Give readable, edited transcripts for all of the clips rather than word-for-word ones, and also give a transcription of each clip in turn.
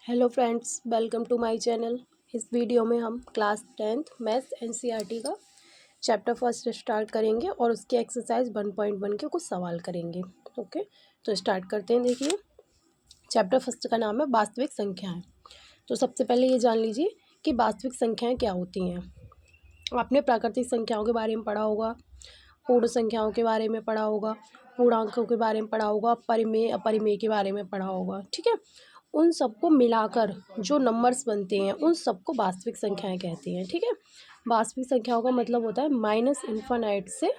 Hello friends, welcome to my channel. इस video में हम क्लास 10th मैथ्स एनसीईआरटी का चैप्टर फर्स्ट स्टार्ट करेंगे और उसके एक्सरसाइज 1.1 के कुछ सवाल करेंगे। ओके, तो स्टार्ट करते हैं। देखिए, चैप्टर फर्स्ट का नाम है वास्तविक संख्याएं। तो सबसे पहले ये जान लीजिए कि वास्तविक संख्याएं क्या होती हैं। आपने प्राकृतिक संख्याओं के बारे में पढ़ा होगा, पूर्ण संख्याओं के बारे में पढ़ा होगा, पूर्णांकों के बारे में पढ़ा होगा, परिमेय अपरिमेय के बारे में पढ़ा होगा। ठीक है, उन सबको मिलाकर जो नंबर्स बनते हैं उन सबको वास्तविक संख्याएं कहती हैं। ठीक है, वास्तविक संख्याओं का मतलब होता है माइनस इन्फानाइट से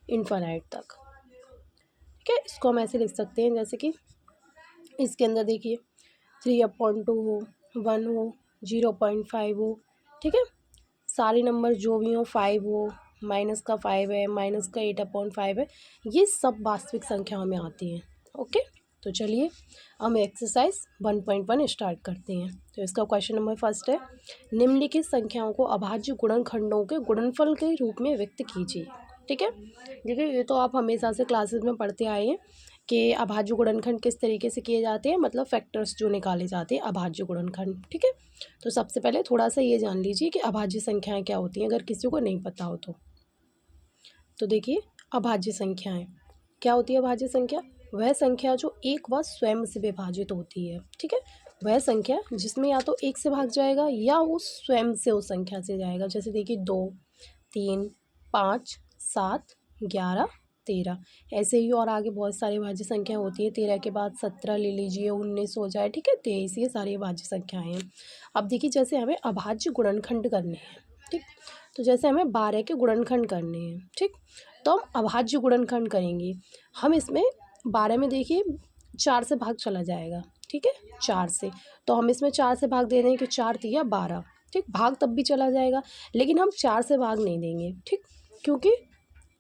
इन्फानाइट तक। ठीक है, इसको हम ऐसे लिख सकते हैं जैसे कि इसके अंदर देखिए 3/2 हो, 1 हो, 0.5 हो। ठीक है, सारे नंबर जो भी हो, 5 हो, माइनस का 5 है, माइनस का 8/5 है, ये सब वास्तविक संख्याओं में आती हैं। ओके, तो चलिए हम एक्सरसाइज 1.1 स्टार्ट करते हैं। तो इसका क्वेश्चन नंबर फर्स्ट है, निम्नलिखित संख्याओं को अभाज्य गुणनखंडों के गुणनफल के रूप में व्यक्त कीजिए। ठीक है, देखिए ये तो आप हमेशा से क्लासेस में पढ़ते आए हैं कि अभाज्य गुणनखंड किस तरीके से किए जाते हैं, मतलब फैक्टर्स जो निकाले जाते हैं अभाज्य गुणनखंड। ठीक है, तो सबसे पहले थोड़ा सा ये जान लीजिए कि अभाज्य संख्याएं क्या होती हैं, अगर किसी को नहीं पता हो तो देखिए, अभाज्य संख्याएं क्या होती है। अभाज्य संख्या वह संख्या जो एक व स्वयं से विभाजित होती है। ठीक है, वह संख्या जिसमें या तो एक से भाग जाएगा या वो स्वयं से उस संख्या से जाएगा। जैसे देखिए 2, 3, 5, 7, 11, 13, ऐसे ही और आगे बहुत सारी अभाज्य संख्या होती है। 13 के बाद 17 ले लीजिए, 19 हो जाए। ठीक है, 23, ये सारी अभाज्य संख्याएं हैं। अब देखिए, जैसे हमें अभाज्य गुणनखंड करने हैं, ठीक, तो जैसे हमें 12 के गुणनखंड करने हैं, ठीक, तो हम अभाज्य गुणनखंड करेंगे। हम इसमें 12 में देखिए 4 से भाग चला जाएगा। ठीक है, 4 से, तो हम इसमें 4 से भाग दे दें कि 4 तिया 12। ठीक, भाग तब भी चला जाएगा, लेकिन हम 4 से भाग नहीं देंगे। ठीक, क्योंकि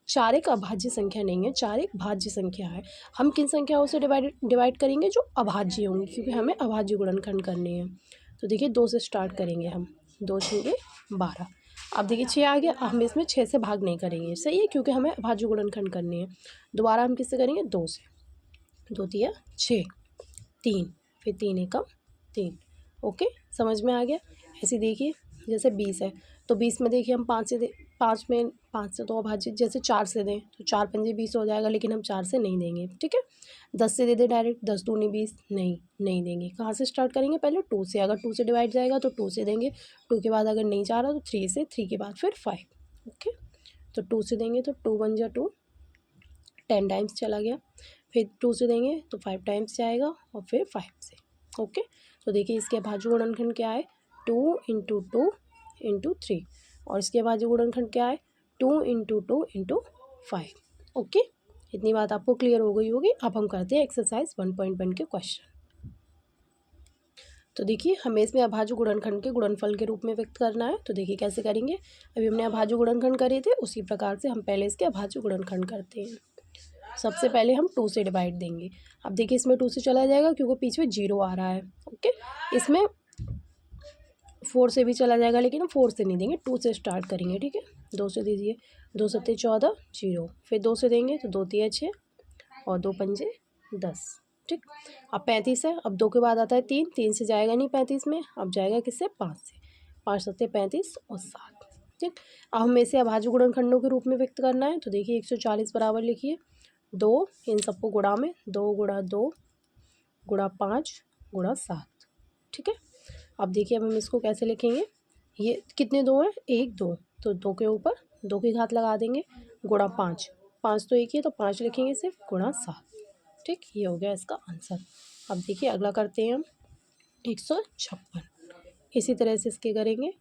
4 एक अभाज्य संख्या नहीं है, 4 एक भाज्य संख्या है। हम किन संख्याओं से डिवाइड करेंगे? जो अभाज्य होंगी, क्योंकि हमें अभाज्य गुणनखंड करने हैं। तो देखिए 2 से स्टार्ट करेंगे हम, 2 छेंगे 12। अब देखिए 6 आ गया, हम इसमें 6 से भाग नहीं करेंगे, सही है, क्योंकि हमें अभाज्य गुणनखंड करने हैं। दोबारा हम किससे करेंगे? 2 से, 2 तिया 6, 3, फिर 3 एकम 3। ओके, समझ में आ गया। ऐसे देखिए जैसे 20 है, तो 20 में देखिए हम 5 से 5 से तो अभाज्य, जैसे 4 से दें तो 4 पंजे 20 हो जाएगा, लेकिन हम 4 से नहीं देंगे। ठीक है, 10 से दे दें डायरेक्ट, 10 दूनी 20, नहीं देंगे। कहाँ से स्टार्ट करेंगे? पहले 2 से, अगर 2 से डिवाइड जाएगा तो 2 से देंगे। 2 के बाद अगर नहीं जा रहा तो 3 से, 3 के बाद फिर 5। ओके, तो 2 से देंगे तो 2 1 जा 2, 10 टाइम्स चला गया। फिर 2 से देंगे तो 5 टाइम्स जाएगा, और फिर 5 से। ओके, तो देखिए इसके अभाज्य गुणनखंड क्या है? 2 इंटू 2 इंटू 3, और इसके अभाज्य गुणनखंड क्या है? 2 इंटू 2 इंटू 5। ओके, इतनी बात आपको क्लियर हो गई होगी। अब हम करते हैं एक्सरसाइज 1.1 के क्वेश्चन। तो देखिए हमें इसमें अभाज्य गुणनखंड के गुणनफल के रूप में व्यक्त करना है। तो देखिए कैसे करेंगे, अभी हमने अभाज्य गुणनखंड करे थे, उसी प्रकार से हम पहले इसके अभाज्य गुणनखंड करते हैं। सबसे पहले हम 2 से डिवाइड देंगे। अब देखिए इसमें 2 से चला जाएगा क्योंकि पीछे 0 आ रहा है। ओके, इसमें 4 से भी चला जाएगा, लेकिन हम 4 से नहीं देंगे, 2 से स्टार्ट करेंगे। ठीक है, 2 से दीजिए, 2 सत्ते 14, 0, फिर 2 से देंगे तो 2 तिया 6, और 2 पंजे 10। ठीक, अब 35 है, अब 2 के बाद आता है 3, 3 से जाएगा नहीं 35 में, अब जाएगा किससे? 5 से। 5 सत्ते 35 और 7। ठीक, अब हमें इसे अभाज्य गुणनखंडों के रूप में व्यक्त करना है। तो देखिए 140 बराबर लिखिए 2, इन सबको गुणा में 2 गुणा 2 गुणा 5 गुणा 7। ठीक है, अब देखिए अब हम इसको कैसे लिखेंगे? ये कितने 2 हैं? 1 2, तो 2 के ऊपर 2 की घात लगा देंगे, गुणा 5, 5 तो 1 ही है, तो 5 लिखेंगे सिर्फ, गुणा 7। ठीक, ये हो गया इसका आंसर। अब देखिए अगला करते हैं हम 156। इसी तरह से इसके करेंगे।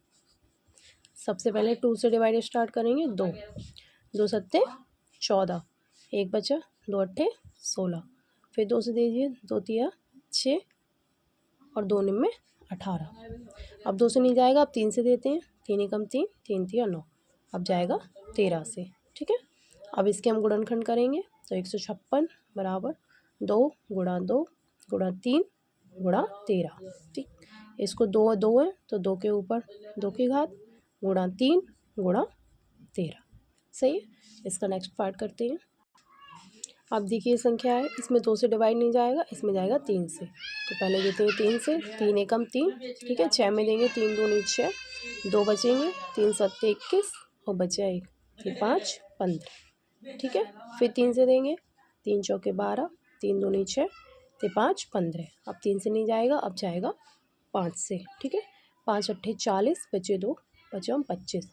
सबसे पहले 2 से डिवाइड स्टार्ट करेंगे। 2, 2 सत्ते 14, 1 बचा, 2 अट्ठे 16, फिर 2 से दीजिए, 2 तिया 6, और 2 निम्न 18। अब 2 से नहीं जाएगा, अब 3 से देते हैं, 3 एकम 3, 3 तिया 9, अब जाएगा 13 से। ठीक है, अब इसके हम गुणनखंड करेंगे। तो 156 बराबर 2 गुणा 2 गुणा 3 गुणा 13। ठीक, इसको 2 2 है तो 2 के ऊपर 2 की घात गुणा 3 गुणा 13। सही है, इसका नेक्स्ट पार्ट करते हैं। अब देखिए संख्या है, इसमें 2 से डिवाइड नहीं जाएगा, इसमें जाएगा 3 से। तो पहले देते हैं 3 से, 3 एकम 3, ठीक है। 6 में देंगे 3 दूनी 6, 2 बचेंगे, 3 सत्ते 21 और बचा 1, 3 5 15, ठीक है। फिर 3 से देंगे, 3 चौके 12, 3 दूनी 6, 3 5 15। अब 3 से नहीं जाएगा, अब जाएगा 5 से, ठीक है। 5 अट्ठे 40, बचे 2, बचे हम 25।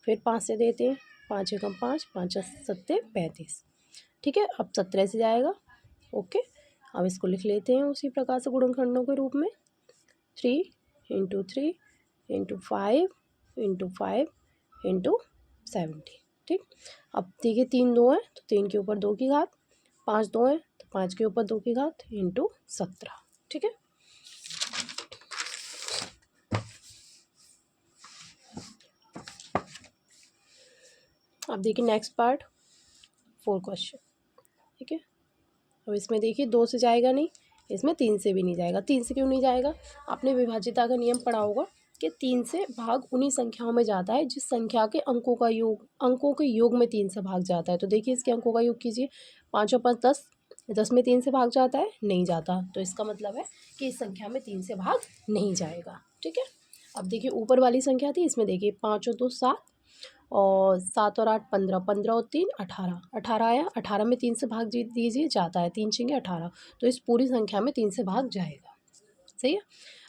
फिर 5 से देते हैं, 5 एकम 5, 5 सत्ते 35, ठीक है। अब 17 से जाएगा, ओके। अब इसको लिख लेते हैं उसी प्रकार से गुणनखंडों के रूप में, 3 इंटू 3 इंटू 5 इंटू 5 इंटू 70, ठीक। अब देखिए 3 2 हैं तो 3 के ऊपर 2 की घात, 5 2 हैं तो 5 के ऊपर 2 की घात इंटू 17, ठीक है। अब देखिए नेक्स्ट पार्ट 4 क्वेश्चन, ठीक है। अब इसमें देखिए 2 से जाएगा नहीं, इसमें 3 से भी नहीं जाएगा। 3 से क्यों नहीं जाएगा? आपने विभाज्यता का नियम पढ़ा होगा कि 3 से भाग उन्हीं संख्याओं में जाता है जिस संख्या के अंकों के योग में 3 से भाग जाता है। तो देखिए इसके अंकों का योग कीजिए, 5 और 5 10, 10 में 3 से भाग जाता है, नहीं जाता। तो इसका मतलब है कि इस संख्या में 3 से भाग नहीं जाएगा, ठीक है। अब देखिए ऊपर वाली संख्या थी, इसमें देखिए 5 और 2 7 और 7 और 8 15, 15 और 3 18, 18 आया, 18 में 3 से भाग दीजिए, जाता है, 3 छेंगे 18, तो इस पूरी संख्या में 3 से भाग जाएगा, सही है।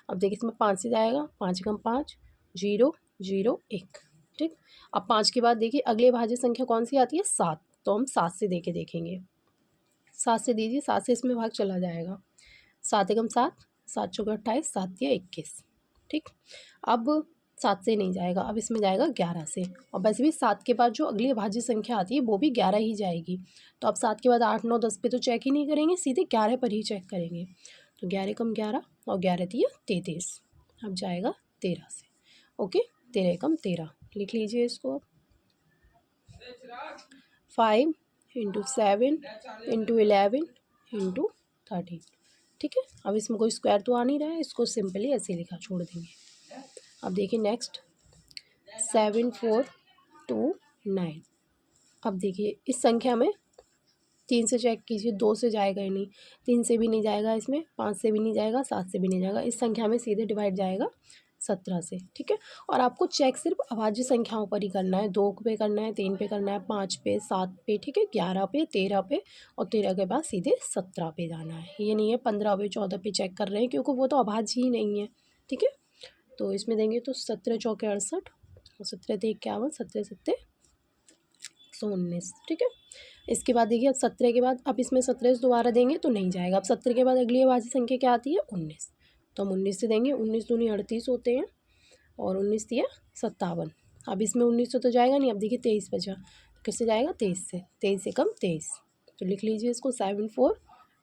अब देखिए इसमें 5 से जाएगा, 5 एकम 5, 0 0 1, ठीक। अब 5 के बाद देखिए अगली भाज्य संख्या कौन सी आती है? 7, तो हम 7 से दे के देखेंगे। 7 से दीजिए, 7 से इसमें भाग चला जाएगा, 7 एकम 7, 7 चौके 28, 7 तिया 21, ठीक। अब 7 से नहीं जाएगा, अब इसमें जाएगा 11 से, और वैसे भी 7 के बाद जो अगली अभाज्य संख्या आती है वो भी 11 ही जाएगी। तो अब 7 के बाद 8 9 10 पे तो चेक ही नहीं करेंगे, सीधे 11 पर ही चेक करेंगे। तो 11 कम 11 और 11 तिया 33, अब जाएगा 13 से, ओके। 13 कम 13, लिख लीजिए इसको। 5 इंटू 7 इंटू 11 इंटू 13, ठीक है। अब इसमें कोई स्क्वायर तो आ नहीं रहा है, इसको सिंपली ऐसे लिखा छोड़ देंगे। अब देखिए नेक्स्ट 7 4 2 9। अब देखिए इस संख्या में 3 से चेक कीजिए, 2 से जाएगा ही नहीं, 3 से भी नहीं जाएगा, इसमें 5 से भी नहीं जाएगा, 7 से भी नहीं जाएगा। इस संख्या में सीधे डिवाइड जाएगा 17 से, ठीक है। और आपको चेक सिर्फ अभाज्य संख्याओं पर ही करना है, 2 पे करना है, 3 पे करना है, 5 पे, 7 पे, ठीक है, 11 पे, 13 पे, और 13 के बाद सीधे 17 पे जाना है। ये नहीं है 15 पे 14 पे चेक कर रहे हैं, क्योंकि वो तो अभाज्य ही नहीं है, ठीक है। तो इसमें देंगे तो 17 चौके 68 और 17 ते 51, 17 सत्ते 119, ठीक है। इसके बाद देखिए अब 17 के बाद, अब इसमें 17 से दोबारा देंगे तो नहीं जाएगा। अब 17 के बाद अगली अभाज्य संख्या क्या आती है? 19, तो हम 19 से देंगे, 19 दूनी 38 होते हैं और 19 तिया 57। अब इसमें 19 तो जाएगा नहीं, अब देखिए 23 बचा, तो किससे जाएगा? 23 से, 23 से कम 23, तो लिख लीजिए इसको 7 4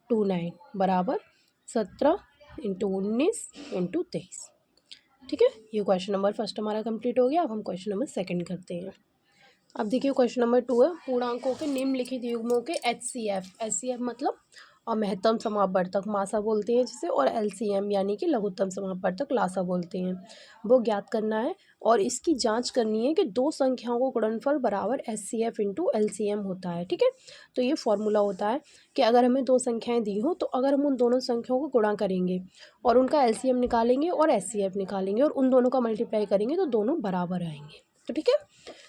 2 9 बराबर 17 इंटू 19 इंटू 23, ठीक है। ये क्वेश्चन नंबर फर्स्ट हमारा कंप्लीट हो गया। अब हम क्वेश्चन नंबर सेकंड करते हैं। अब देखिए क्वेश्चन नंबर 2 है, पूर्णांकों के निम्नलिखित युग्मों के HCF मतलब महत्तम समापवर्तक मासा बोलते हैं जिसे, और LCM यानी कि लघुत्तम समापवर्तक लासा बोलते हैं, वो ज्ञात करना है। और इसकी जांच करनी है कि दो संख्याओं को गुणनफल बराबर HCF इंटू LCM होता है, ठीक है। तो ये फॉर्मूला होता है कि अगर हमें दो संख्याएं दी हों तो अगर हम उन दोनों संख्याओं को गुणा करेंगे और उनका LCM निकालेंगे और HCF निकालेंगे और उन दोनों का मल्टीप्लाई करेंगे तो दोनों बराबर आएंगे, तो ठीक है।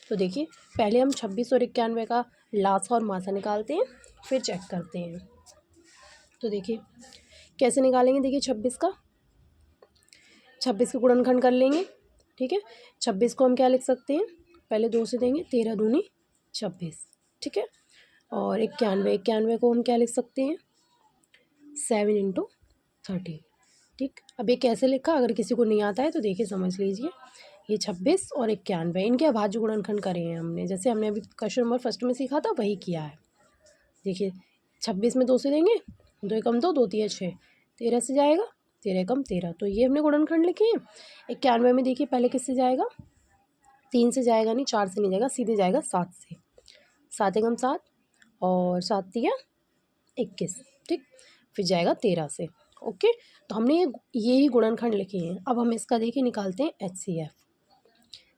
तो देखिए पहले हम 26 और 91 का लासा और मासा निकालते हैं, फिर चेक करते हैं। तो देखिए कैसे निकालेंगे, देखिए 26 का गुणनखंड कर लेंगे, ठीक है। 26 को हम क्या लिख सकते हैं, पहले 2 से देंगे, 13 दूनी 26, ठीक है। और 91 को हम क्या लिख सकते हैं, 7 इंटू 13, ठीक। अब ये कैसे लिखा, अगर किसी को नहीं आता है तो देखिए समझ लीजिए। ये 26 और 91 इनके अभाज्य गुणनखंड करे हैं हमने, जैसे हमने अभी क्वेश्चन नंबर फर्स्ट में सीखा था वही किया है। देखिए 26 में 2 से देंगे, 2 एकम 2, 2 तिया 6, 13 से जाएगा, 13 एकम 13, तो ये हमने गुणनखंड लिखे हैं। 91 में देखिए पहले किससे जाएगा, 3 से जाएगा नहीं, 4 से नहीं जाएगा, सीधे जाएगा 7 से, 7 एकम 7 और 7 तिया 21, ठीक। फिर जाएगा 13 से, ओके। तो हमने ये ही गुणनखंड लिखे हैं। अब हम इसका देखिए निकालते हैं HCF।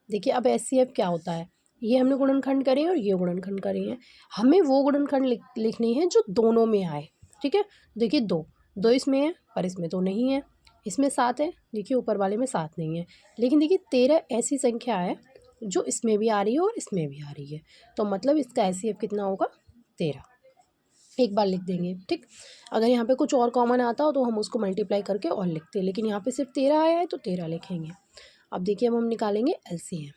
देखिए अब HCF क्या होता है, ये हमने गुणनखंड करे और ये गुणनखंड करे हैं। हमें वो गुणनखंड लिखनी है जो दोनों में आए। ठीक है, देखिए दो इसमें है पर इसमें तो नहीं है। इसमें 7 है, देखिए ऊपर वाले में 7 नहीं है। लेकिन देखिए 13 ऐसी संख्या है जो इसमें भी आ रही है और इसमें भी आ रही है, तो मतलब इसका HCF कितना होगा? 13। एक बार लिख देंगे। ठीक, अगर यहाँ पे कुछ और कॉमन आता हो तो हम उसको मल्टीप्लाई करके और लिखते हैं, लेकिन यहाँ पे सिर्फ 13 आया है तो 13 लिखेंगे। अब देखिए अब हम निकालेंगे LCM।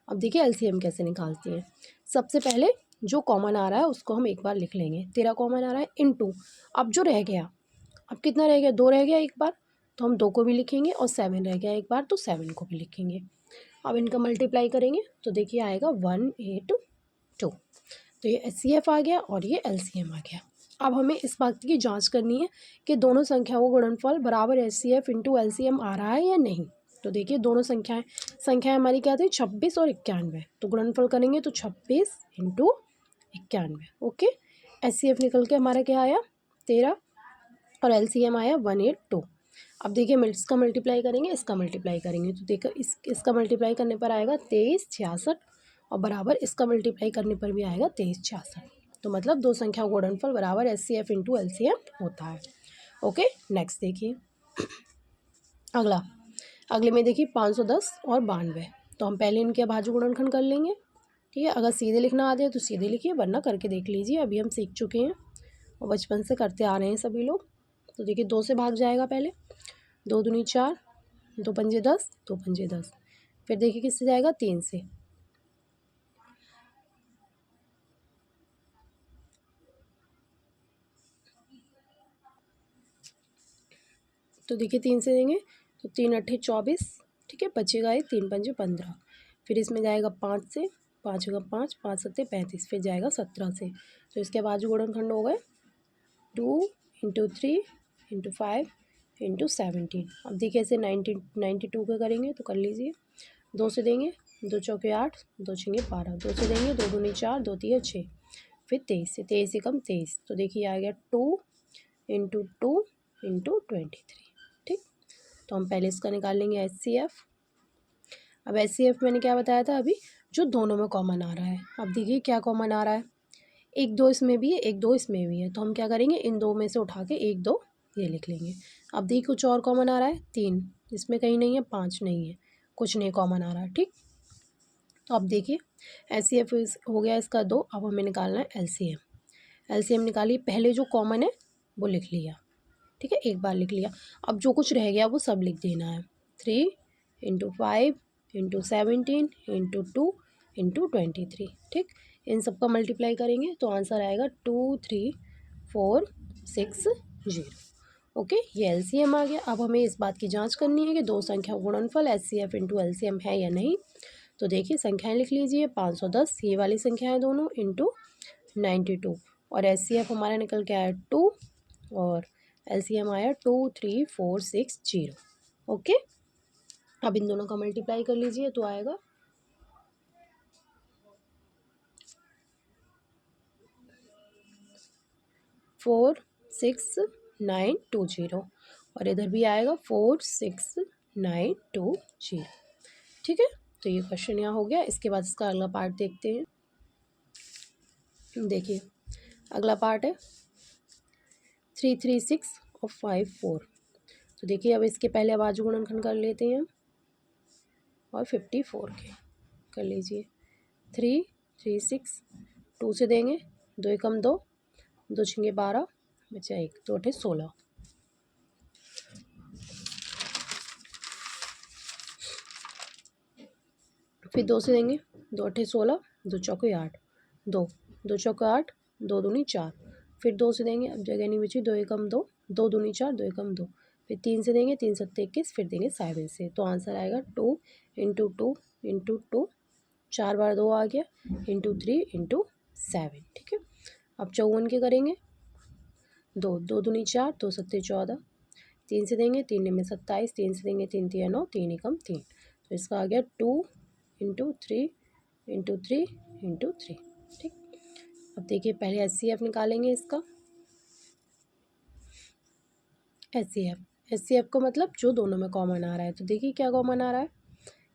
अब देखिए LCM कैसे निकालते हैं। सबसे पहले जो कॉमन आ रहा है उसको हम एक बार लिख लेंगे। 13 कॉमन आ रहा है इनटू, अब जो रह गया, अब कितना रह गया? 2 रह गया एक बार, तो हम 2 को भी लिखेंगे, और 7 रह गया एक बार तो 7 को भी लिखेंगे। अब इनका मल्टीप्लाई करेंगे तो देखिए आएगा 182। तो ये HCF आ गया और ये LCM आ गया। अब हमें इस बात की जांच करनी है कि दोनों संख्याओं का गुणनफल बराबर HCF इंटू LCM आ रहा है या नहीं। तो देखिए दोनों संख्याएं हमारी क्या थी? 26 और 91। तो गुणनफल करेंगे तो 26 इंटू 91। ओके, HCF निकल के हमारा क्या आया? 13 और LCM आया 182। अब देखिए इसका मल्टीप्लाई करेंगे, इसका मल्टीप्लाई करेंगे तो देखो इसका मल्टीप्लाई करने पर आएगा 2366, और बराबर इसका मल्टीप्लाई करने पर भी आएगा 2366। तो मतलब दो संख्या गुणनफल बराबर HCF इंटू LCM होता है। ओके, नेक्स्ट देखिए अगले में देखिए 510 और 92। तो हम पहले इनके भाज्य गुणनखंड कर लेंगे। ठीक है, अगर सीधे लिखना आते हैं तो सीधे लिखिए, वरना करके देख लीजिए, अभी हम सीख चुके हैं और बचपन से करते आ रहे हैं सभी लोग। तो देखिए 2 से भाग जाएगा पहले, 2 दूनी 4, 2 पंजे 10, 2 पंजे 10। फिर देखिए किससे जाएगा? 3 से। तो देखिए 3 से देंगे तो 3 अट्ठे 24। ठीक है, बचेगा ये 3 पंजे 15। फिर इसमें जाएगा 5 से, 5 का 5, 5 सत्ते 35। फिर जाएगा 17 से। तो इसके बाजू गुणनखंड हो गए 2 इंटू 3 इंटू 5 इंटू 17। अब देखिए ऐसे 92 का करेंगे तो कर लीजिए। 2 से देंगे, 2 चौके 8, 2 छंगे 12। 2 से देंगे, 2 दूनी 4, 2 तिया 6। फिर 23 से, 23 से कम 23। तो देखिए आ गया 2 इंटू 2 इंटू 23। ठीक, तो हम पहले इसका निकाल लेंगे HCF। अब HCF मैंने क्या बताया था अभी? जो दोनों में कॉमन आ रहा है। अब देखिए क्या कॉमन आ रहा है? 1 2 इसमें भी है, 1 2 इसमें भी है, तो हम क्या करेंगे? इन दो में से उठा के 1 2 ये लिख लेंगे। अब देखिए कुछ और कॉमन आ रहा है, 3 इसमें कहीं नहीं है, 5 नहीं है, कुछ नहीं कॉमन आ रहा है। ठीक, तो अब देखिए HCF हो गया इसका 2। अब हमें निकालना है LCM निकालिए। पहले जो कॉमन है वो लिख लिया। ठीक है, एक बार लिख लिया। अब जो कुछ रह गया वो सब लिख देना है। 3 इंटू 5 इंटू 17 इंटू 2 इंटू 23। ठीक, इन सब का मल्टीप्लाई करेंगे तो आंसर आएगा 23460। ओके, ये LCM आ गया। अब हमें इस बात की जांच करनी है कि दो संख्या गुणनफल HCF इंटू LCM है या नहीं। तो देखिए संख्याएं लिख लीजिए, 510 ये वाली संख्याएं दोनों इंटू 92, और HCF हमारा निकल के आया 2 और LCM आया 23460। ओके, अब इन दोनों का मल्टीप्लाई कर लीजिए तो आएगा 46920, और इधर भी आएगा 46920। ठीक है, तो ये क्वेश्चन यहाँ हो गया। इसके बाद इसका अगला पार्ट देखते हैं। देखिए अगला पार्ट है 336 और 54। तो देखिए अब इसके पहले आवाज गुणनखंड कर लेते हैं और 54 के कर लीजिए। 336, 2 से देंगे, 2 एकम 2, 2 छंगे 12, बचा 1, 2 अठे 16। फिर 2 से देंगे, 2 अठे 16, 2 चौके 8, 2, 2 चौके 8, 2 दूनी 4। फिर 2 से देंगे, अब जगह नहीं बची, 2 एकम 2, 2 दूनी 4, 2 एकम 2। फिर 3 से देंगे, 3 सत्ते 21। फिर देंगे 7 से, तो आंसर आएगा 2 इंटू 2 इंटू 2, 4 बार 2 आ गया, इंटू 3 इंटू 7। ठीक है, अब 54 के करेंगे। 2 2 दूनी 4, 2 सत्ते 14। 3 से देंगे, 3 में 27। 3 से देंगे, 3 तिया 9, 3 एकम 3। तो इसका आ गया 2 इंटू 3 इंटू 3 इंटू 3। ठीक, अब देखिए पहले HCF निकालेंगे इसका। HCF का मतलब जो दोनों में कॉमन आ रहा है। तो देखिए क्या कॉमन आ रहा है?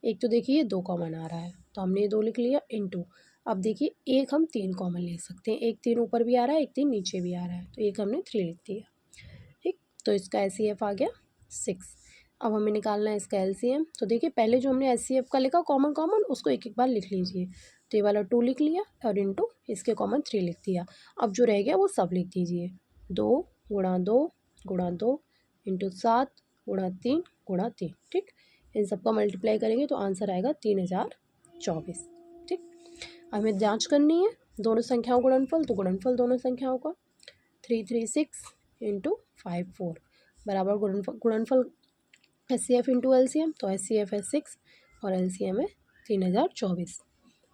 एक तो देखिए 2 कॉमन आ रहा है, तो हमने ये 2 लिख लिया इनटू, अब देखिए एक हम 3 कॉमन ले सकते हैं, एक 3 ऊपर भी आ रहा है, एक 3 नीचे भी आ रहा है, तो एक हमने 3 लिख दिया, ठीक। तो इसका एचसीएफ आ गया 6। अब हमें निकालना है इसका एलसीएम। तो देखिए पहले जो हमने एचसीएफ का लिखा कॉमन कॉमन, उसको एक एक बार लिख लीजिए। तो ये वाला 2 लिख लिया और इनटू इसके कॉमन 3 लिख दिया। अब जो रह गया वो सब लिख दीजिए, 2 गुणा 2 गुणा 2 इंटू 7 गुणा 3 गुणा 3, ठीक। इन सबका मल्टीप्लाई करेंगे तो आंसर आएगा 3024, ठीक। हमें जांच करनी है दोनों संख्याओं गुणनफल, तो गुणनफल दोनों संख्याओं का 336 इंटू 54 बराबर गुणनफल एचसीएफ इंटू एलसीएम, तो एचसीएफ है 6 और एलसीएम है 3024,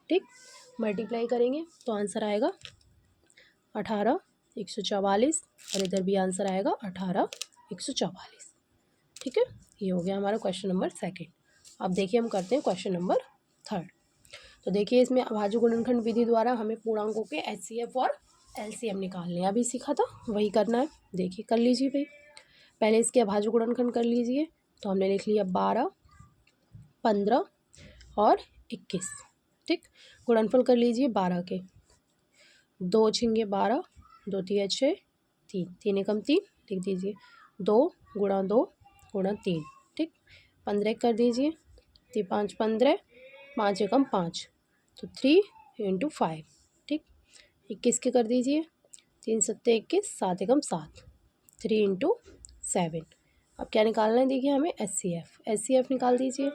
ठीक। मल्टीप्लाई करेंगे तो आंसर आएगा 18,144 और इधर भी आंसर आएगा 18,144, ठीक है। ये हो गया हमारा क्वेश्चन नंबर 2। अब देखिए हम करते हैं क्वेश्चन नंबर 3। तो देखिए इसमें अभाज्य गुणनखंड विधि द्वारा हमें पूर्णांकों के एचसीएफ और एलसीएम निकालने, अभी सीखा था वही करना है। देखिए कर लीजिए भाई, पहले इसके अभाज्य गुणनखंड कर लीजिए। तो हमने लिख लिया 12, 15 और 21, ठीक। गुणनफल कर लीजिए 12 के, 2 छिंगे 12, 2 तिया 6, 3 3 एकम 3 लिख दीजिए, 2 गुणा 2 गुणा 3, ठीक। 15 कर दीजिए, 3 5 15, 5 एकम 5, तो 3 इंटू 5, ठीक। 21 के कर दीजिए, 3 7 21, 7 एकम 7, 3 इंटू 7। अब क्या निकालना है, देखिए हमें एचसीएफ निकाल दीजिए।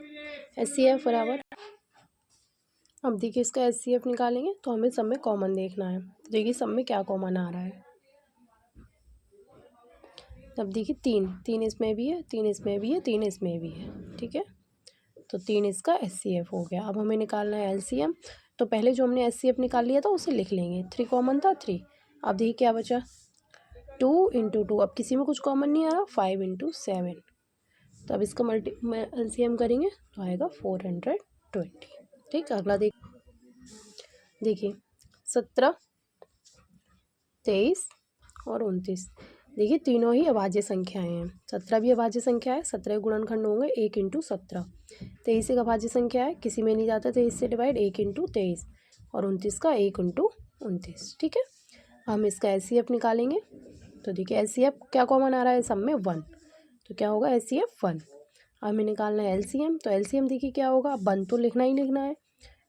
एचसीएफ बराबर, अब देखिए इसका एचसीएफ निकालेंगे तो हमें सब में कॉमन देखना है। तो देखिए सब में क्या कॉमन आ रहा है, अब देखिए 3 इसमें भी है, 3 इसमें भी है, 3 इसमें भी है, ठीक है। तो 3 इसका एचसीएफ हो गया। अब हमें निकालना है एलसीएम। तो पहले जो हमने एचसीएफ निकाल लिया था उसे लिख लेंगे, 3 कॉमन था 3। अब देखिए क्या बचा, 2 इंटू 2, अब किसी में कुछ कॉमन नहीं आ रहा, 5 इंटू 7। तो अब इसका एलसीएम करेंगे तो आएगा 420, ठीक। अगला देखिए 17, 23 और 29, देखिए तीनों ही अभाज्य संख्याएं हैं। 17 भी अभाज्य संख्या है, 17 गुणनखंड होंगे 1 इंटू 17। 23 एक अभाज्य संख्या है, किसी में नहीं जाता 23 से डिवाइड, 1 इंटू 23, और 29 का 1 इंटू 29, ठीक है। हम इसका एचसीएफ निकालेंगे। तो देखिए एचसीएफ क्या कॉमन आ रहा है सब में, 1, तो क्या होगा एचसीएफ 1। हमें निकालना है एलसीएम। तो एलसीएम देखिए क्या होगा, 1 तो लिखना ही लिखना है,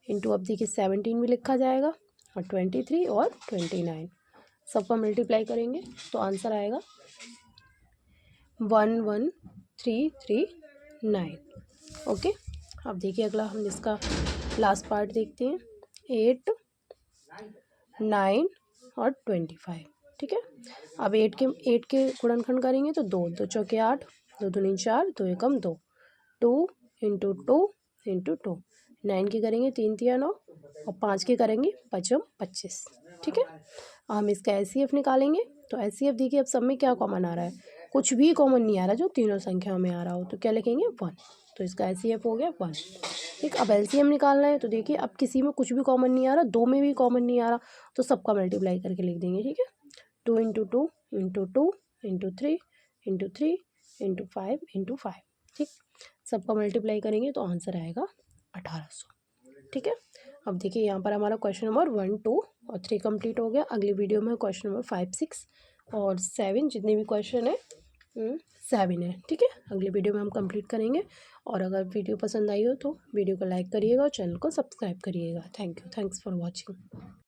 इंटू अब देखिए 17 भी लिखा जाएगा और 23 और 29 सबका मल्टीप्लाई करेंगे तो आंसर आएगा 11339, ओके। अब देखिए अगला हम इसका लास्ट पार्ट देखते हैं, 8, 9 और 25, ठीक है। अब 8 के गुणनखंड करेंगे तो 2 2 चौके 8, 2 दूनी 4, 2 एकम 2, 2 इंटू 2 इंटू 2, 9 के करेंगे 3 तिया 9 और 5 के करेंगे 5 25, ठीक है। हम इसका एचसीएफ निकालेंगे। तो एचसीएफ देखिए अब सब में क्या कॉमन आ रहा है, कुछ भी कॉमन नहीं आ रहा जो तीनों संख्याओं में आ रहा हो, तो क्या लिखेंगे 1, तो इसका एचसीएफ हो गया 1, ठीक। अब एलसीएम निकालना है। तो देखिए अब किसी में कुछ भी कॉमन नहीं आ रहा, 2 में भी कॉमन नहीं आ रहा, तो सबका मल्टीप्लाई करके लिख देंगे, ठीक है। 2 into 2 into 2 into 3 into 3 into 5 into 5, ठीक। सबका मल्टीप्लाई करेंगे तो आंसर आएगा 1800, ठीक है। अब देखिए यहाँ पर हमारा क्वेश्चन नंबर 1, 2 और 3 कंप्लीट हो गया। अगली वीडियो में क्वेश्चन नंबर 5, 6 और 7 जितने भी क्वेश्चन है 7 है, ठीक है। अगली वीडियो में हम कंप्लीट करेंगे। और अगर वीडियो पसंद आई हो तो वीडियो को लाइक करिएगा और चैनल को सब्सक्राइब करिएगा। Thanks for watching.